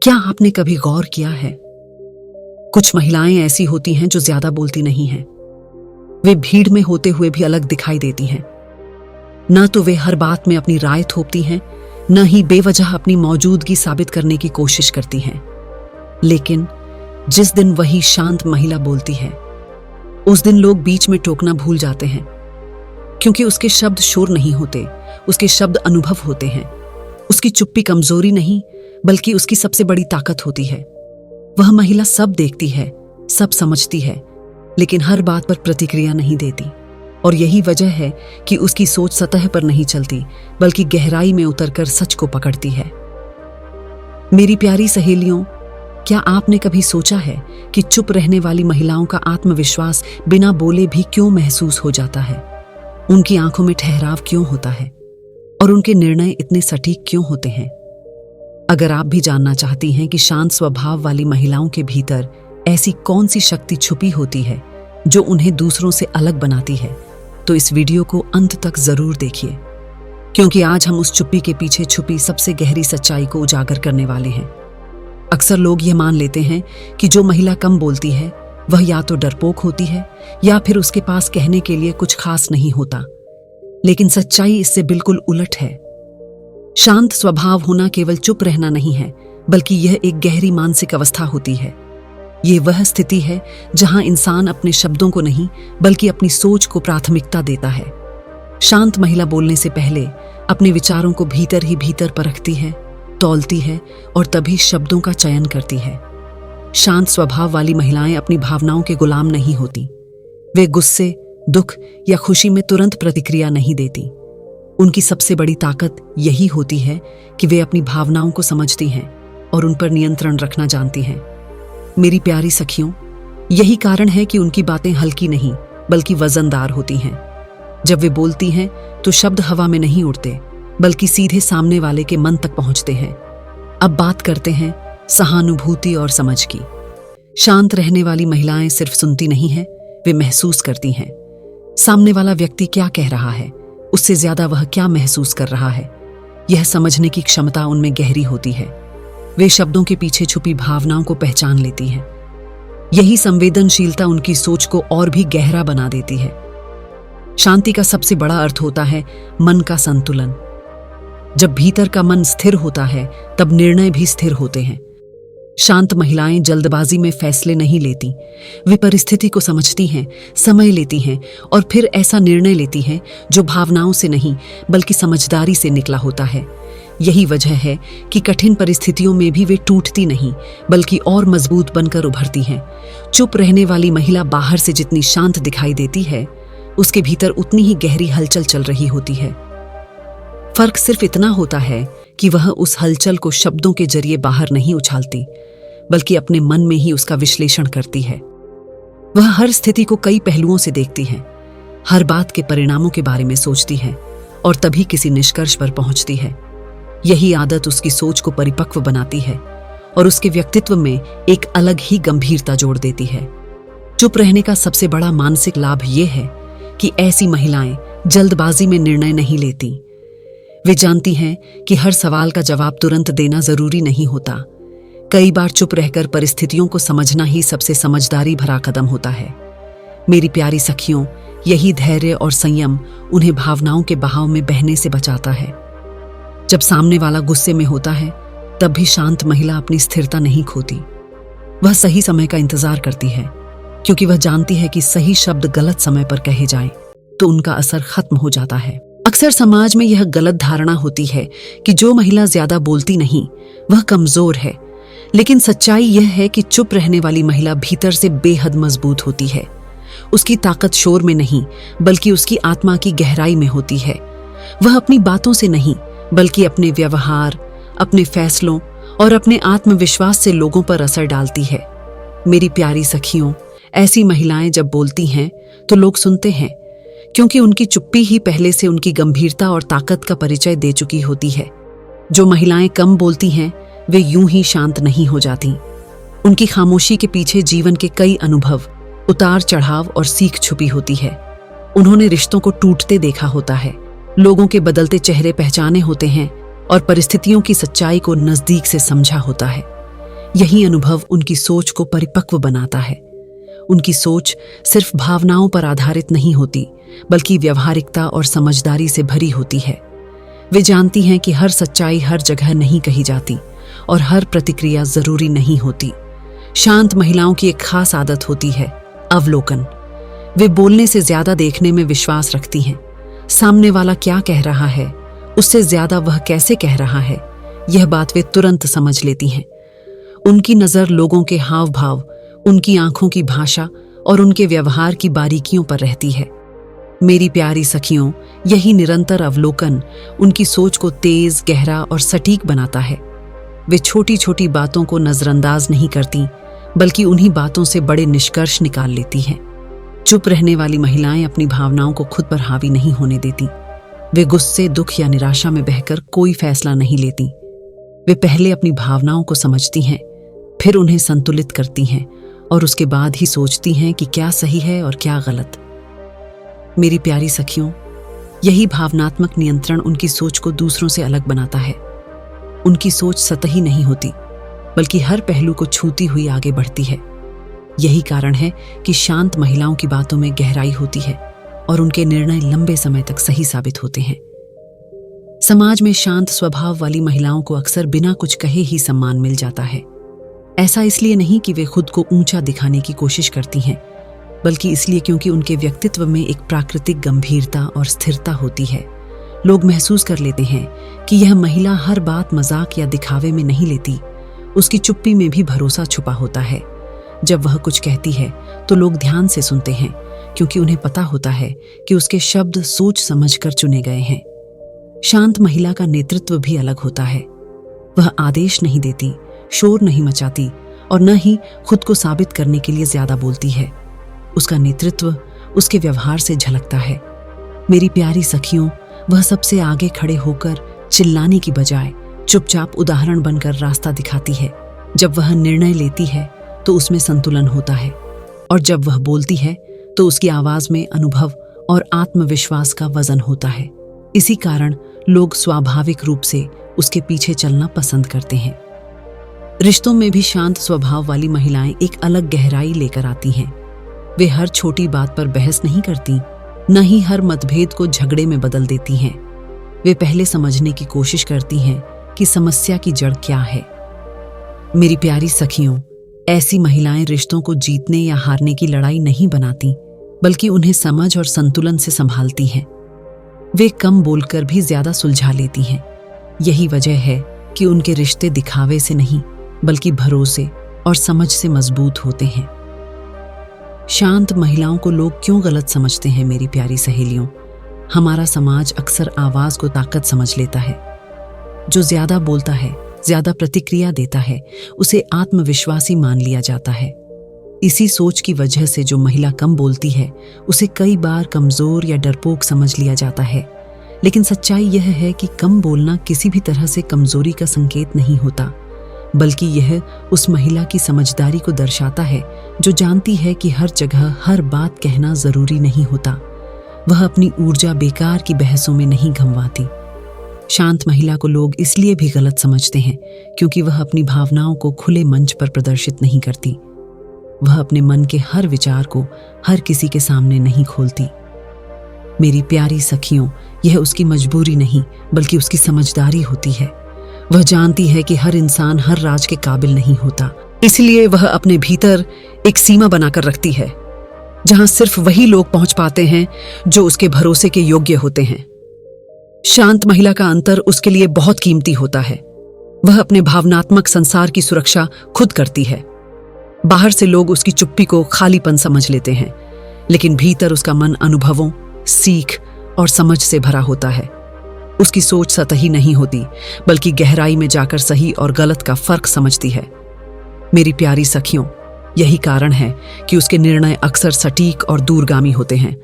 क्या आपने कभी गौर किया है, कुछ महिलाएं ऐसी होती हैं जो ज्यादा बोलती नहीं हैं। वे भीड़ में होते हुए भी अलग दिखाई देती हैं। न तो वे हर बात में अपनी राय थोपती हैं, न ही बेवजह अपनी मौजूदगी साबित करने की कोशिश करती हैं। लेकिन जिस दिन वही शांत महिला बोलती है, उस दिन लोग बीच में टोकना भूल जाते हैं, क्योंकि उसके शब्द शोर नहीं होते, उसके शब्द अनुभव होते हैं। उसकी चुप्पी कमजोरी नहीं, बल्कि उसकी सबसे बड़ी ताकत होती है। वह महिला सब देखती है, सब समझती है, लेकिन हर बात पर प्रतिक्रिया नहीं देती। और यही वजह है कि उसकी सोच सतह पर नहीं चलती, बल्कि गहराई में उतरकर सच को पकड़ती है। मेरी प्यारी सहेलियों, क्या आपने कभी सोचा है कि चुप रहने वाली महिलाओं का आत्मविश्वास बिना बोले भी क्यों महसूस हो जाता है? उनकी आंखों में ठहराव क्यों होता है और उनके निर्णय इतने सटीक क्यों होते हैं? अगर आप भी जानना चाहती हैं कि शांत स्वभाव वाली महिलाओं के भीतर ऐसी कौन सी शक्ति छुपी होती है जो उन्हें दूसरों से अलग बनाती है, तो इस वीडियो को अंत तक जरूर देखिए, क्योंकि आज हम उस चुप्पी के पीछे छुपी सबसे गहरी सच्चाई को उजागर करने वाले हैं। अक्सर लोग ये मान लेते हैं कि जो महिला कम बोलती है वह या तो डरपोक होती है या फिर उसके पास कहने के लिए कुछ खास नहीं होता। लेकिन सच्चाई इससे बिल्कुल उलट है। शांत स्वभाव होना केवल चुप रहना नहीं है, बल्कि यह एक गहरी मानसिक अवस्था होती है। ये वह स्थिति है जहां इंसान अपने शब्दों को नहीं, बल्कि अपनी सोच को प्राथमिकता देता है। शांत महिला बोलने से पहले अपने विचारों को भीतर ही भीतर परखती है, तौलती है और तभी शब्दों का चयन करती है। शांत स्वभाव वाली महिलाएं अपनी भावनाओं के गुलाम नहीं होती। वे गुस्से, दुख या खुशी में तुरंत प्रतिक्रिया नहीं देती। उनकी सबसे बड़ी ताकत यही होती है कि वे अपनी भावनाओं को समझती हैं और उन पर नियंत्रण रखना जानती हैं। मेरी प्यारी सखियों, यही कारण है कि उनकी बातें हल्की नहीं, बल्कि वजनदार होती हैं। जब वे बोलती हैं तो शब्द हवा में नहीं उड़ते, बल्कि सीधे सामने वाले के मन तक पहुंचते हैं। अब बात करते हैं सहानुभूति और समझ की। शांत रहने वाली महिलाएं सिर्फ सुनती नहीं हैं, वे महसूस करती हैं। सामने वाला व्यक्ति क्या कह रहा है, उससे ज्यादा वह क्या महसूस कर रहा है, यह समझने की क्षमता उनमें गहरी होती है। वे शब्दों के पीछे छुपी भावनाओं को पहचान लेती हैं। यही संवेदनशीलता उनकी सोच को और भी गहरा बना देती है। शांति का सबसे बड़ा अर्थ होता है मन का संतुलन। जब भीतर का मन स्थिर होता है, तब निर्णय भी स्थिर होते हैं। शांत महिलाएं जल्दबाजी में फैसले नहीं लेती। वे परिस्थिति को समझती हैं, समय लेती हैं और फिर ऐसा निर्णय लेती हैं जो भावनाओं से नहीं, बल्कि समझदारी से निकला होता है। यही वजह है कि कठिन परिस्थितियों में भी वे टूटती नहीं, बल्कि और मजबूत बनकर उभरती हैं। चुप रहने वाली महिला बाहर से जितनी शांत दिखाई देती है, उसके भीतर उतनी ही गहरी हलचल चल रही होती है। फर्क सिर्फ इतना होता है कि वह उस हलचल को शब्दों के जरिए बाहर नहीं उछालती, बल्कि अपने मन में ही उसका विश्लेषण करती है। वह हर स्थिति को कई पहलुओं से देखती है, हर बात के परिणामों के बारे में सोचती है और तभी किसी निष्कर्ष पर पहुंचती है। यही आदत उसकी सोच को परिपक्व बनाती है और उसके व्यक्तित्व में एक अलग ही गंभीरता जोड़ देती है। चुप रहने का सबसे बड़ा मानसिक लाभ यह है कि ऐसी महिलाएं जल्दबाजी में निर्णय नहीं लेती। वे जानती हैं कि हर सवाल का जवाब तुरंत देना जरूरी नहीं होता। कई बार चुप रहकर परिस्थितियों को समझना ही सबसे समझदारी भरा कदम होता है। मेरी प्यारी सखियों, यही धैर्य और संयम उन्हें भावनाओं के बहाव में बहने से बचाता है। जब सामने वाला गुस्से में होता है, तब भी शांत महिला अपनी स्थिरता नहीं खोती। वह सही समय का इंतजार करती है, क्योंकि वह जानती है कि सही शब्द गलत समय पर कहे जाएं तो उनका असर खत्म हो जाता है। अक्सर समाज में यह गलत धारणा होती है कि जो महिला ज्यादा बोलती नहीं वह कमजोर है, लेकिन सच्चाई यह है कि चुप रहने वाली महिला भीतर से बेहद मजबूत होती है। उसकी ताकत शोर में नहीं, बल्कि उसकी आत्मा की गहराई में होती है। वह अपनी बातों से नहीं, बल्कि अपने व्यवहार, अपने फैसलों और अपने आत्मविश्वास से लोगों पर असर डालती है। मेरी प्यारी सखियों, ऐसी महिलाएं जब बोलती हैं तो लोग सुनते हैं, क्योंकि उनकी चुप्पी ही पहले से उनकी गंभीरता और ताकत का परिचय दे चुकी होती है। जो महिलाएं कम बोलती हैं, वे यूं ही शांत नहीं हो जाती। उनकी खामोशी के पीछे जीवन के कई अनुभव, उतार चढ़ाव और सीख छुपी होती है। उन्होंने रिश्तों को टूटते देखा होता है, लोगों के बदलते चेहरे पहचाने होते हैं और परिस्थितियों की सच्चाई को नजदीक से समझा होता है। यही अनुभव उनकी सोच को परिपक्व बनाता है। उनकी सोच सिर्फ भावनाओं पर आधारित नहीं होती, बल्कि व्यावहारिकता और समझदारी से भरी होती है। वे जानती हैं कि हर सच्चाई हर जगह नहीं कही जाती और हर प्रतिक्रिया जरूरी नहीं होती। शांत महिलाओं की एक खास आदत होती है, अवलोकन। वे बोलने से ज्यादा देखने में विश्वास रखती हैं। सामने वाला क्या कह रहा है, उससे ज्यादा वह कैसे कह रहा है, यह बात वे तुरंत समझ लेती हैं। उनकी नजर लोगों के हाव भाव, उनकी आंखों की भाषा और उनके व्यवहार की बारीकियों पर रहती है। मेरी प्यारी सखियों, यही निरंतर अवलोकन उनकी सोच को तेज, गहरा और सटीक बनाता है। वे छोटी छोटी बातों को नजरअंदाज नहीं करती, बल्कि उन्हीं बातों से बड़े निष्कर्ष निकाल लेती हैं। चुप रहने वाली महिलाएं अपनी भावनाओं को खुद पर हावी नहीं होने देती। वे गुस्से, दुख या निराशा में बहकर कोई फैसला नहीं लेती। वे पहले अपनी भावनाओं को समझती हैं, फिर उन्हें संतुलित करती हैं और उसके बाद ही सोचती हैं कि क्या सही है और क्या गलत। मेरी प्यारी सखियों, यही भावनात्मक नियंत्रण उनकी सोच को दूसरों से अलग बनाता है। उनकी सोच सतही नहीं होती, बल्कि हर पहलू को छूती हुई आगे बढ़ती है। यही कारण है कि शांत महिलाओं की बातों में गहराई होती है और उनके निर्णय लंबे समय तक सही साबित होते हैं। समाज में शांत स्वभाव वाली महिलाओं को अक्सर बिना कुछ कहे ही सम्मान मिल जाता है। ऐसा इसलिए नहीं कि वे खुद को ऊंचा दिखाने की कोशिश करती हैं, बल्कि इसलिए क्योंकि उनके व्यक्तित्व में एक प्राकृतिक गंभीरता और स्थिरता होती है। लोग महसूस कर लेते हैं कि यह महिला हर बात मजाक या दिखावे में नहीं लेती। उसकी चुप्पी में भी भरोसा छुपा होता है। जब वह कुछ कहती है तो लोग ध्यान से सुनते हैं, क्योंकि उन्हें पता होता है कि उसके शब्द सोच समझकर चुने गए हैं। शांत महिला का नेतृत्व भी अलग होता है। वह आदेश नहीं देती, शोर नहीं मचाती और न ही खुद को साबित करने के लिए ज्यादा बोलती है। उसका नेतृत्व उसके व्यवहार से झलकता है। मेरी प्यारी सखियों, वह सबसे आगे खड़े होकर चिल्लाने की बजाय चुपचाप उदाहरण बनकर रास्ता दिखाती है। जब वह निर्णय लेती है तो उसमें संतुलन होता है, और जब वह बोलती है तो उसकी आवाज में अनुभव और आत्मविश्वास का वजन होता है। इसी कारण लोग स्वाभाविक रूप से उसके पीछे चलना पसंद करते हैं। रिश्तों में भी शांत स्वभाव वाली महिलाएं एक अलग गहराई लेकर आती हैं। वे हर छोटी बात पर बहस नहीं करती, न ही हर मतभेद को झगड़े में बदल देती हैं। वे पहले समझने की कोशिश करती हैं कि समस्या की जड़ क्या है। मेरी प्यारी सखियों, ऐसी महिलाएं रिश्तों को जीतने या हारने की लड़ाई नहीं बनाती, बल्कि उन्हें समझ और संतुलन से संभालती हैं। वे कम बोलकर भी ज्यादा सुलझा लेती हैं। यही वजह है कि उनके रिश्ते दिखावे से नहीं, बल्कि भरोसे और समझ से मजबूत होते हैं। शांत महिलाओं को लोग क्यों गलत समझते हैं मेरी प्यारी सहेलियों? हमारा समाज अक्सर आवाज को ताकत समझ लेता है। जो ज्यादा बोलता है, ज्यादा प्रतिक्रिया देता है, उसे आत्मविश्वासी मान लिया जाता है। इसी सोच की वजह से जो महिला कम बोलती है, उसे कई बार कमजोर या डरपोक समझ लिया जाता है। लेकिन सच्चाई यह है कि कम बोलना किसी भी तरह से कमजोरी का संकेत नहीं होता, बल्कि यह उस महिला की समझदारी को दर्शाता है जो जानती है कि हर जगह हर बात कहना जरूरी नहीं होता। वह अपनी ऊर्जा बेकार की बहसों में नहीं गंवाती। शांत महिला को लोग इसलिए भी गलत समझते हैं क्योंकि वह अपनी भावनाओं को खुले मंच पर प्रदर्शित नहीं करती। वह अपने मन के हर विचार को हर किसी के सामने नहीं खोलती। मेरी प्यारी सखियों, यह उसकी मजबूरी नहीं, बल्कि उसकी समझदारी होती है। वह जानती है कि हर इंसान हर राज के काबिल नहीं होता, इसलिए वह अपने भीतर एक सीमा बनाकर रखती है, जहां सिर्फ वही लोग पहुंच पाते हैं जो उसके भरोसे के योग्य होते हैं। शांत महिला का अंतर उसके लिए बहुत कीमती होता है। वह अपने भावनात्मक संसार की सुरक्षा खुद करती है। बाहर से लोग उसकी चुप्पी को खालीपन समझ लेते हैं, लेकिन भीतर उसका मन अनुभवों, सीख और समझ से भरा होता है। उसकी सोच सतही नहीं होती, बल्कि गहराई में जाकर सही और गलत का फर्क समझती है। मेरी प्यारी सखियों, यही कारण है कि उसके निर्णय अक्सर सटीक और दूरगामी होते हैं।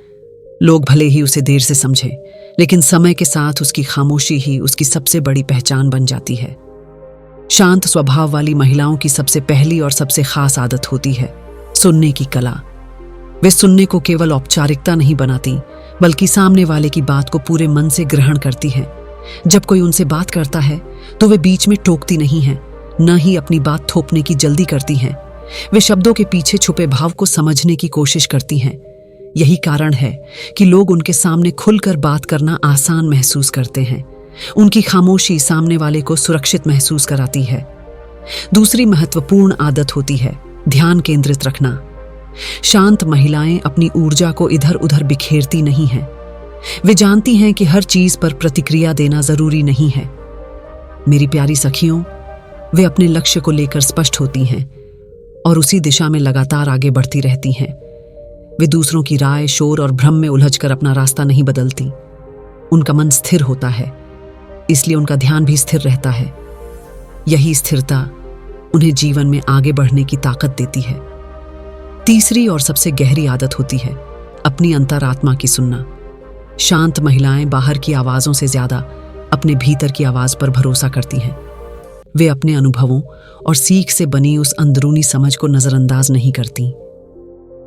लोग भले ही उसे देर से समझें, लेकिन समय के साथ उसकी खामोशी ही उसकी सबसे बड़ी पहचान बन जाती है। शांत स्वभाव वाली महिलाओं की सबसे पहली और सबसे खास आदत होती है सुनने की कला। वे सुनने को केवल औपचारिकता नहीं बनाती, बल्कि सामने वाले की बात को पूरे मन से ग्रहण करती हैं। जब कोई उनसे बात करता है तो वे बीच में टोकती नहीं हैं, न ही अपनी बात थोपने की जल्दी करती हैं। वे शब्दों के पीछे छुपे भाव को समझने की कोशिश करती हैं। यही कारण है कि लोग उनके सामने खुलकर बात करना आसान महसूस करते हैं। उनकी खामोशी सामने वाले को सुरक्षित महसूस कराती है। दूसरी महत्वपूर्ण आदत होती है ध्यान केंद्रित रखना। शांत महिलाएं अपनी ऊर्जा को इधर उधर बिखेरती नहीं हैं। वे जानती हैं कि हर चीज पर प्रतिक्रिया देना जरूरी नहीं है। मेरी प्यारी सखियों, वे अपने लक्ष्य को लेकर स्पष्ट होती हैं और उसी दिशा में लगातार आगे बढ़ती रहती हैं। वे दूसरों की राय, शोर और भ्रम में उलझकर अपना रास्ता नहीं बदलती। उनका मन स्थिर होता है, इसलिए उनका ध्यान भी स्थिर रहता है। यही स्थिरता उन्हें जीवन में आगे बढ़ने की ताकत देती है। तीसरी और सबसे गहरी आदत होती है अपनी अंतरात्मा की सुनना। शांत महिलाएं बाहर की आवाजों से ज्यादा अपने भीतर की आवाज पर भरोसा करती हैं। वे अपने अनुभवों और सीख से बनी उस अंदरूनी समझ को नजरअंदाज नहीं करती।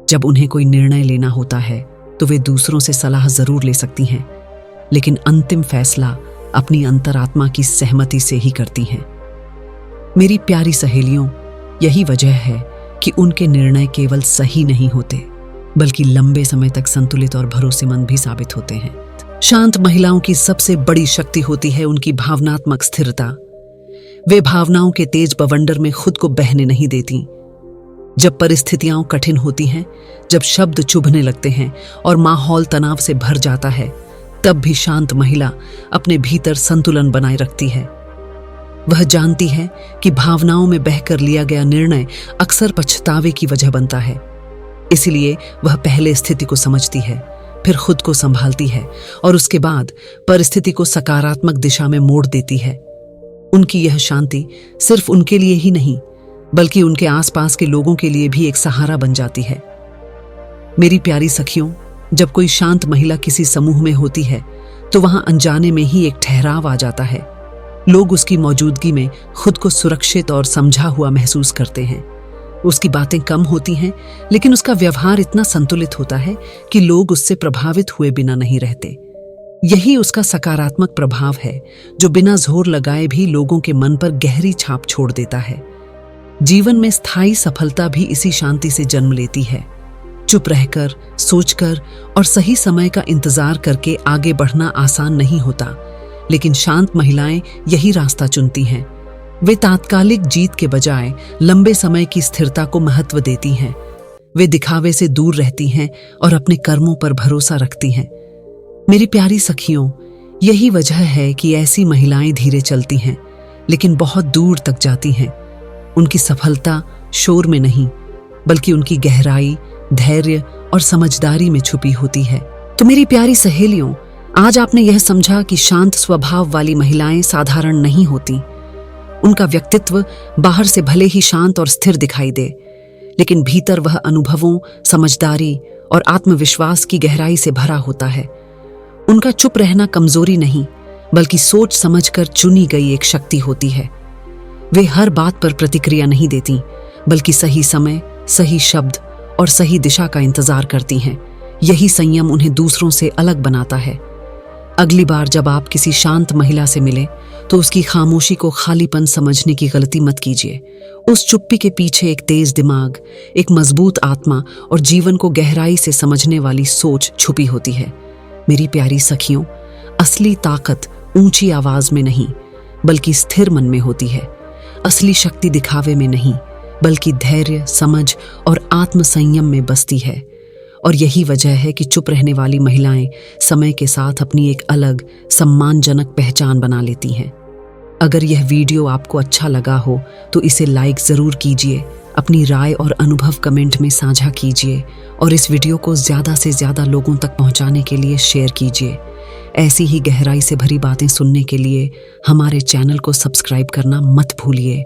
जब उन्हें कोई निर्णय लेना होता है तो वे दूसरों से सलाह जरूर ले सकती हैं, लेकिन अंतिम फैसला अपनी अंतरात्मा की सहमति से ही करती हैं। मेरी प्यारी सहेलियों, यही वजह है कि उनके निर्णय केवल सही नहीं होते, बल्कि लंबे समय तक संतुलित और भरोसेमंद भी साबित होते हैं। शांत महिलाओं की सबसे बड़ी शक्ति होती है उनकी भावनात्मक स्थिरता। वे भावनाओं के तेज बवंडर में खुद को बहने नहीं देती। जब परिस्थितियां कठिन होती हैं, जब शब्द चुभने लगते हैं और माहौल तनाव से भर जाता है, तब भी शांत महिला अपने भीतर संतुलन बनाए रखती है। वह जानती है कि भावनाओं में बहकर लिया गया निर्णय अक्सर पछतावे की वजह बनता है। इसलिए वह पहले स्थिति को समझती है, फिर खुद को संभालती है और उसके बाद परिस्थिति को सकारात्मक दिशा में मोड़ देती है। उनकी यह शांति सिर्फ उनके लिए ही नहीं, बल्कि उनके आसपास के लोगों के लिए भी एक सहारा बन जाती है। मेरी प्यारी सखियों, जब कोई शांत महिला किसी समूह में होती है तो वहां अनजाने में ही एक ठहराव आ जाता है। लोग उसकी मौजूदगी में खुद को सुरक्षित और समझा हुआ महसूस करते हैं। उसकी बातें कम होती हैं, लेकिन उसका व्यवहार इतना संतुलित होता है कि लोग उससे प्रभावित हुए बिना नहीं रहते। यही उसका सकारात्मक प्रभाव है, जो बिना जोर लगाए भी लोगों के मन पर गहरी छाप छोड़ देता है। जीवन में स्थायी सफलता भी इसी शांति से जन्म लेती है। चुप रहकर, सोचकर और सही समय का इंतजार करके आगे बढ़ना आसान नहीं होता, लेकिन शांत महिलाएं यही रास्ता चुनती हैं। वे तात्कालिक जीत के बजाय लंबे समय की स्थिरता को महत्व देती हैं। वे दिखावे से दूर रहती हैं और अपने कर्मों पर भरोसा रखती हैं। मेरी प्यारी सखियों, यही वजह है कि ऐसी महिलाएं धीरे चलती हैं, लेकिन बहुत दूर तक जाती हैं। उनकी सफलता शोर में नहीं, बल्कि उनकी गहराई, धैर्य और समझदारी में छुपी होती है। तो मेरी प्यारी सहेलियों, आज आपने यह समझा कि शांत स्वभाव वाली महिलाएं साधारण नहीं होती। उनका व्यक्तित्व बाहर से भले ही शांत और स्थिर दिखाई दे, लेकिन भीतर वह अनुभवों, समझदारी और आत्मविश्वास की गहराई से भरा होता है। उनका चुप रहना कमजोरी नहीं, बल्कि सोच समझकर चुनी गई एक शक्ति होती है। वे हर बात पर प्रतिक्रिया नहीं देती, बल्कि सही समय, सही शब्द और सही दिशा का इंतजार करती हैं। यही संयम उन्हें दूसरों से अलग बनाता है। अगली बार जब आप किसी शांत महिला से मिले तो उसकी खामोशी को खालीपन समझने की गलती मत कीजिए। उस चुप्पी के पीछे एक तेज दिमाग, एक मजबूत आत्मा और जीवन को गहराई से समझने वाली सोच छुपी होती है। मेरी प्यारी सखियों, असली ताकत ऊंची आवाज में नहीं, बल्कि स्थिर मन में होती है। असली शक्ति दिखावे में नहीं, बल्कि धैर्य, समझ और आत्मसंयम में बसती है। और यही वजह है कि चुप रहने वाली महिलाएं समय के साथ अपनी एक अलग, सम्मानजनक पहचान बना लेती हैं। अगर यह वीडियो आपको अच्छा लगा हो तो इसे लाइक जरूर कीजिए, अपनी राय और अनुभव कमेंट में साझा कीजिए और इस वीडियो को ज़्यादा से ज़्यादा लोगों तक पहुंचाने के लिए शेयर कीजिए। ऐसी ही गहराई से भरी बातें सुनने के लिए हमारे चैनल को सब्सक्राइब करना मत भूलिए।